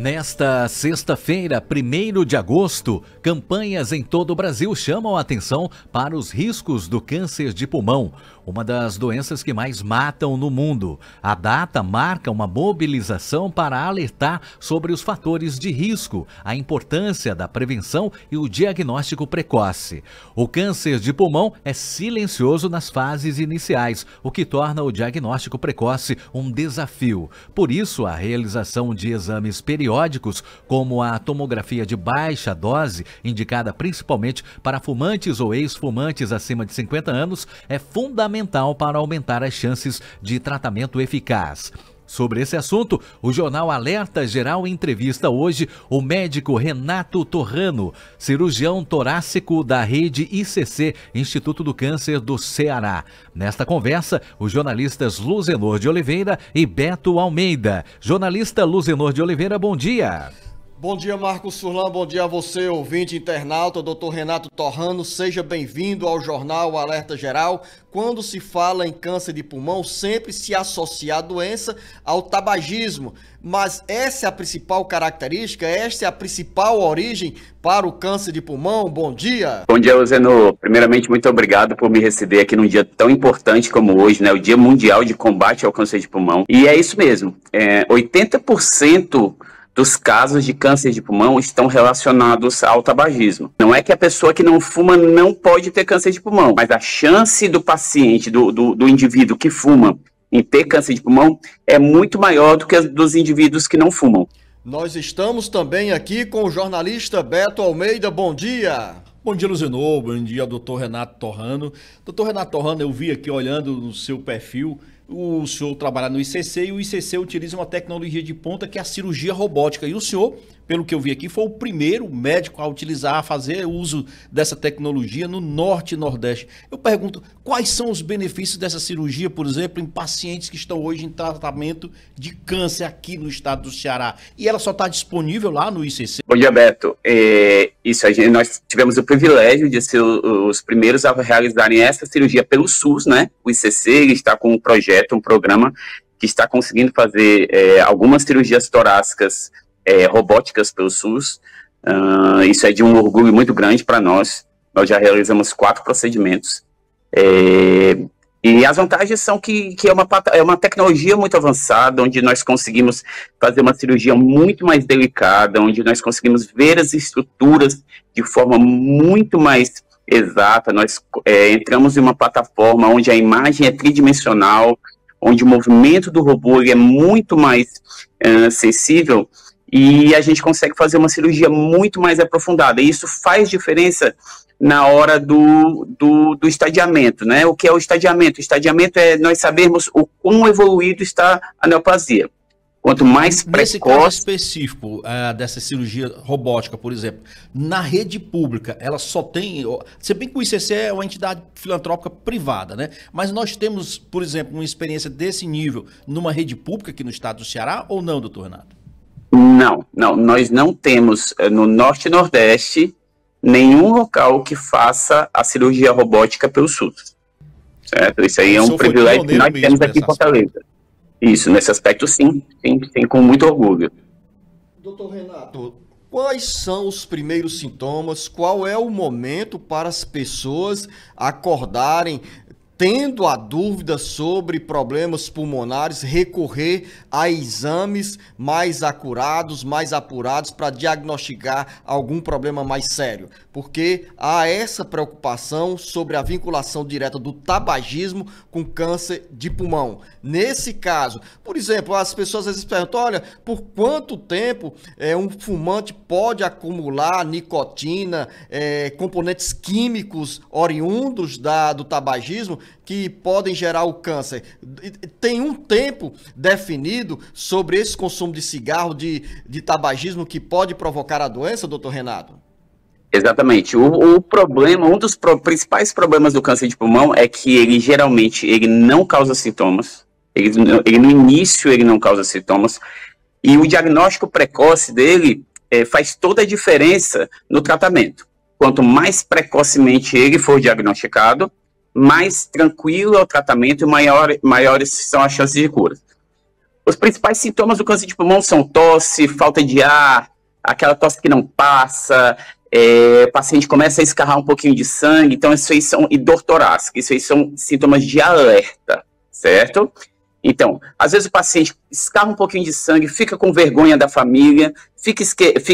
Nesta sexta-feira, 1º de agosto, campanhas em todo o Brasil chamam a atenção para os riscos do câncer de pulmão, uma das doenças que mais matam no mundo. A data marca uma mobilização para alertar sobre os fatores de risco, a importância da prevenção e o diagnóstico precoce. O câncer de pulmão é silencioso nas fases iniciais, o que torna o diagnóstico precoce um desafio. Por isso, a realização de exames periódicos, como a tomografia de baixa dose, indicada principalmente para fumantes ou ex-fumantes acima de 50 anos, é fundamental para aumentar as chances de tratamento eficaz. Sobre esse assunto, o jornal Alerta Geral entrevista hoje o médico Renato Torrano, cirurgião torácico da rede ICC, Instituto do Câncer do Ceará. Nesta conversa, os jornalistas Luzenor de Oliveira e Beto Almeida. Jornalista Luzenor de Oliveira, bom dia. Bom dia, Marcos Furlan, bom dia a você, ouvinte internauta, doutor Renato Torrano, seja bem-vindo ao jornal Alerta Geral. Quando se fala em câncer de pulmão, sempre se associa a doença ao tabagismo, mas essa é a principal característica, esta é a principal origem para o câncer de pulmão. Bom dia. Bom dia, Luzenor. Primeiramente, muito obrigado por me receber aqui num dia tão importante como hoje, né? O Dia Mundial de Combate ao Câncer de Pulmão. E é isso mesmo, 80% dos casos de câncer de pulmão estão relacionados ao tabagismo. Não é que a pessoa que não fuma não pode ter câncer de pulmão, mas a chance do paciente, do indivíduo que fuma em ter câncer de pulmão é muito maior do que a dos indivíduos que não fumam. Nós estamos também aqui com o jornalista Beto Almeida. Bom dia. Bom dia, Luzenor. Bom dia, doutor Renato Torrano. Doutor Renato Torrano, eu vi aqui olhando no seu perfil, o senhor trabalha no ICC e o ICC utiliza uma tecnologia de ponta que é a cirurgia robótica. E o senhor, pelo que eu vi aqui, foi o primeiro médico a utilizar, a fazer uso dessa tecnologia no Norte e Nordeste. Eu pergunto, quais são os benefícios dessa cirurgia, por exemplo, em pacientes que estão hoje em tratamento de câncer aqui no estado do Ceará? E ela só está disponível lá no ICC? Bom dia, Beto. Nós tivemos o privilégio de ser os primeiros a realizarem essa cirurgia pelo SUS, né? O ICC ele está com um projeto, um programa que está conseguindo fazer algumas cirurgias torácicas robóticas pelo SUS. Isso é de um orgulho muito grande para nós. Nós já realizamos 4 procedimentos. E as vantagens são que é uma tecnologia muito avançada, onde nós conseguimos fazer uma cirurgia muito mais delicada, onde nós conseguimos ver as estruturas de forma muito mais exata. Nós entramos em uma plataforma onde a imagem é tridimensional, onde o movimento do robô é muito mais sensível, e a gente consegue fazer uma cirurgia muito mais aprofundada. E isso faz diferença na hora do estadiamento, né? O que é o estadiamento? O estadiamento é nós sabermos o quão evoluído está a neoplasia. Quanto mais precoce... Nesse caso específico dessa cirurgia robótica, por exemplo, na rede pública, ela só tem... Se bem que o ICC é uma entidade filantrópica privada, né? Mas nós temos, por exemplo, uma experiência desse nível numa rede pública aqui no estado do Ceará ou não, doutor Renato? Não, nós não temos no Norte e Nordeste nenhum local que faça a cirurgia robótica pelo SUS. Certo? Isso aí é um privilégio que nós temos aqui em Fortaleza. Isso, nesse aspecto sim, com muito orgulho. Doutor Renato, quais são os primeiros sintomas? Qual é o momento para as pessoas acordarem, tendo a dúvida sobre problemas pulmonares, recorrer a exames mais acurados, mais apurados para diagnosticar algum problema mais sério? Porque há essa preocupação sobre a vinculação direta do tabagismo com câncer de pulmão. Nesse caso, por exemplo, as pessoas às vezes perguntam, olha, por quanto tempo um fumante pode acumular nicotina, componentes químicos oriundos do tabagismo que podem gerar o câncer? Tem um tempo definido sobre esse consumo de cigarro, de tabagismo que pode provocar a doença, doutor Renato? Exatamente. O problema, um dos principais problemas do câncer de pulmão é que ele geralmente não causa sintomas. Ele no início ele não causa sintomas. E o diagnóstico precoce dele faz toda a diferença no tratamento. Quanto mais precocemente ele for diagnosticado, mais tranquilo é o tratamento e maiores são as chances de cura. Os principais sintomas do câncer de pulmão são tosse, falta de ar, aquela tosse que não passa, o paciente começa a escarrar um pouquinho de sangue, então isso aí são, e dor torácica, isso aí são sintomas de alerta, certo? Então, às vezes o paciente escarra um pouquinho de sangue, fica com vergonha da família, fica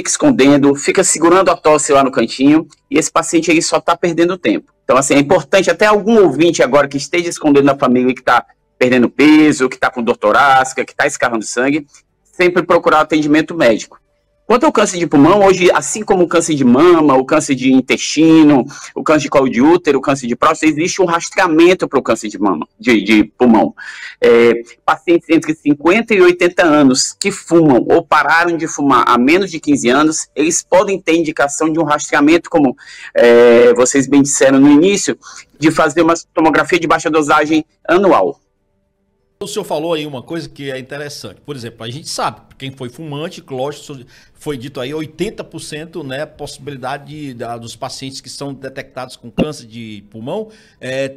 escondendo, fica segurando a tosse lá no cantinho, e esse paciente aí só está perdendo tempo. Então, assim, é importante até algum ouvinte agora que esteja escondendo da família, que está perdendo peso, que está com dor torácica, que está escarrando sangue, sempre procurar atendimento médico. Quanto ao câncer de pulmão, hoje, assim como o câncer de mama, o câncer de intestino, o câncer de colo de útero, o câncer de próstata, existe um rastreamento para o câncer de pulmão. Pacientes entre 50 e 80 anos que fumam ou pararam de fumar há menos de 15 anos, eles podem ter indicação de um rastreamento, como vocês bem disseram no início, de fazer uma tomografia de baixa dosagem anual. O senhor falou aí uma coisa que é interessante. Por exemplo, a gente sabe, quem foi fumante, lógico, foi dito aí 80%, né, possibilidade dos pacientes que são detectados com câncer de pulmão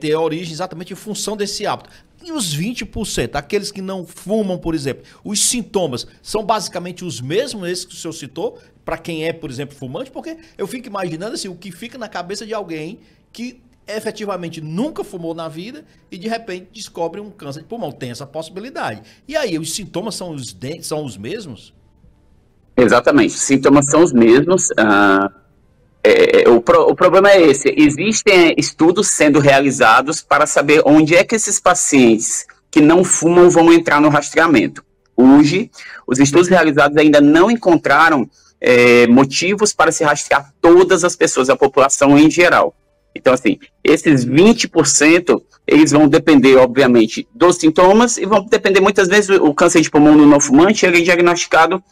ter origem exatamente em função desse hábito. E os 20%, aqueles que não fumam, por exemplo, os sintomas são basicamente os mesmos, esses que o senhor citou, para quem é, por exemplo, fumante? Porque eu fico imaginando assim, o que fica na cabeça de alguém que efetivamente nunca fumou na vida e de repente descobre um câncer de pulmão. Tem essa possibilidade. E aí, os sintomas são os mesmos? Exatamente, os sintomas são os mesmos. O problema é esse: existem estudos sendo realizados para saber onde é que esses pacientes que não fumam vão entrar no rastreamento. Hoje, os estudos realizados ainda não encontraram motivos para se rastrear todas as pessoas, a população em geral. Então, assim, esses 20%, eles vão depender, obviamente, dos sintomas e vão depender, muitas vezes, o câncer de pulmão no não fumante, ele é diagnosticado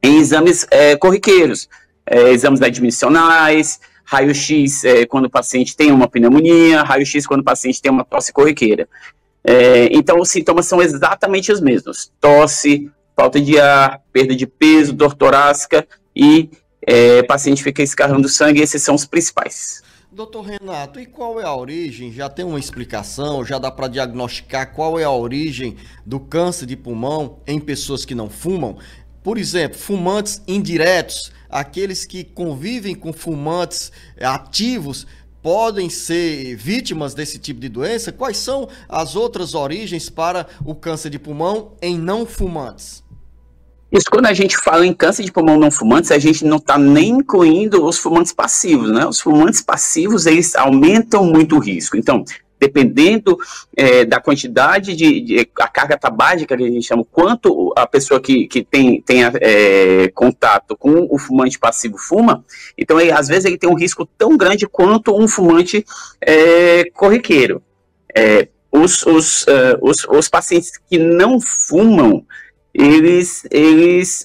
em exames corriqueiros, exames admissionais, raio-x quando o paciente tem uma pneumonia, raio-x quando o paciente tem uma tosse corriqueira. Então, os sintomas são exatamente os mesmos: tosse, falta de ar, perda de peso, dor torácica e o paciente fica escarrando sangue. Esses são os principais. Doutor Renato, e qual é a origem? Já tem uma explicação? Já dá para diagnosticar qual é a origem do câncer de pulmão em pessoas que não fumam? Por exemplo, fumantes indiretos, aqueles que convivem com fumantes ativos, podem ser vítimas desse tipo de doença? Quais são as outras origens para o câncer de pulmão em não fumantes? Isso, quando a gente fala em câncer de pulmão não fumantes, a gente não está nem incluindo os fumantes passivos, né? Os fumantes passivos, eles aumentam muito o risco. Então, dependendo da quantidade a carga tabágica, que a gente chama, quanto a pessoa que tem contato com o fumante passivo fuma, então, às vezes, ele tem um risco tão grande quanto um fumante corriqueiro. Os pacientes que não fumam, eles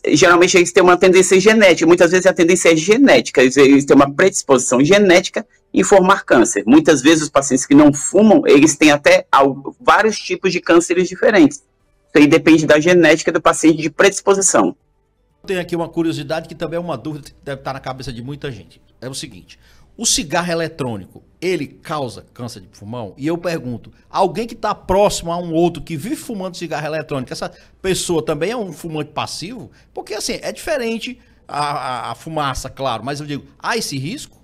geralmente têm uma tendência genética, muitas vezes a tendência é genética, eles têm uma predisposição genética em formar câncer. Muitas vezes os pacientes que não fumam, eles têm até vários tipos de cânceres diferentes. Isso aí depende da genética do paciente, de predisposição. Tem aqui uma curiosidade que também é uma dúvida que deve estar na cabeça de muita gente. É o seguinte: o cigarro eletrônico, ele causa câncer de pulmão? E eu pergunto, alguém que está próximo a um outro que vive fumando cigarro eletrônico, essa pessoa também é um fumante passivo? Porque assim, é diferente a fumaça, claro, mas eu digo, há esse risco?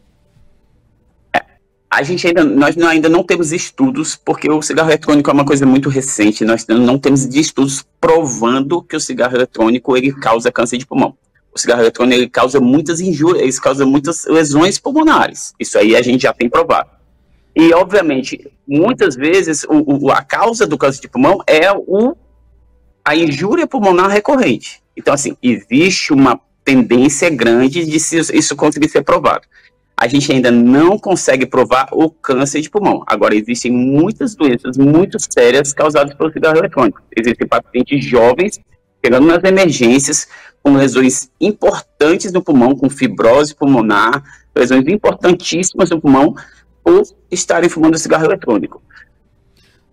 Nós ainda não temos estudos, porque o cigarro eletrônico é uma coisa muito recente, nós não temos estudos provando que o cigarro eletrônico ele causa câncer de pulmão. O cigarro eletrônico ele causa muitas injúrias, ele causa muitas lesões pulmonares. Isso aí a gente já tem provado. E, obviamente, muitas vezes a causa do câncer de pulmão é a injúria pulmonar recorrente. Então, assim, existe uma tendência grande de isso conseguir ser provado. A gente ainda não consegue provar o câncer de pulmão. Agora, existem muitas doenças muito sérias causadas pelo cigarro eletrônico. Existem pacientes jovens chegando nas emergências com lesões importantes no pulmão, com fibrose pulmonar, lesões importantíssimas no pulmão, por estarem fumando cigarro eletrônico.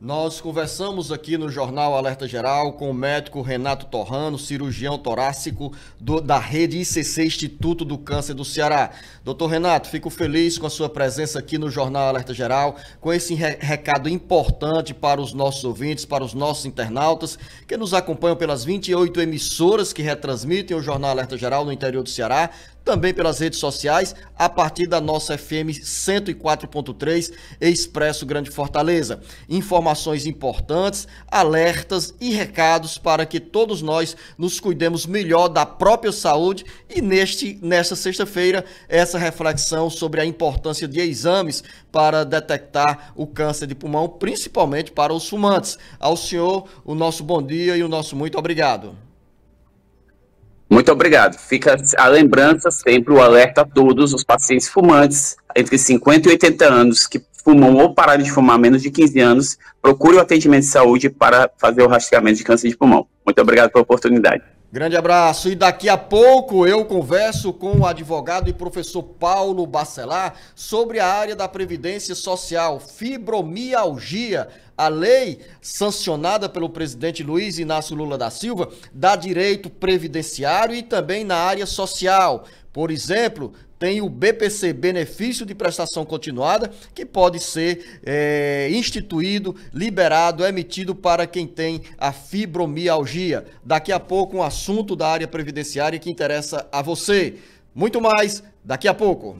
Nós conversamos aqui no Jornal Alerta Geral com o médico Renato Torrano, cirurgião torácico da rede ICC, Instituto do Câncer do Ceará. Doutor Renato, fico feliz com a sua presença aqui no Jornal Alerta Geral, com esse recado importante para os nossos ouvintes, para os nossos internautas, que nos acompanham pelas 28 emissoras que retransmitem o Jornal Alerta Geral no interior do Ceará, também pelas redes sociais, a partir da nossa FM 104.3 Expresso Grande Fortaleza. Informações importantes, alertas e recados para que todos nós nos cuidemos melhor da própria saúde e nesta sexta-feira, essa reflexão sobre a importância de exames para detectar o câncer de pulmão, principalmente para os fumantes. Ao senhor, o nosso bom dia e o nosso muito obrigado. Muito obrigado. Fica a lembrança sempre, o alerta a todos os pacientes fumantes entre 50 e 80 anos que fumam ou pararam de fumar há menos de 15 anos, procure o atendimento de saúde para fazer o rastreamento de câncer de pulmão. Muito obrigado pela oportunidade. Grande abraço. E daqui a pouco eu converso com o advogado e professor Paulo Bacelar sobre a área da Previdência Social, fibromialgia. A lei sancionada pelo presidente Luiz Inácio Lula da Silva dá direito previdenciário e também na área social. Por exemplo, tem o BPC, Benefício de Prestação Continuada, que pode ser instituído, liberado, emitido para quem tem a fibromialgia. Daqui a pouco um assunto da área previdenciária que interessa a você. Muito mais daqui a pouco.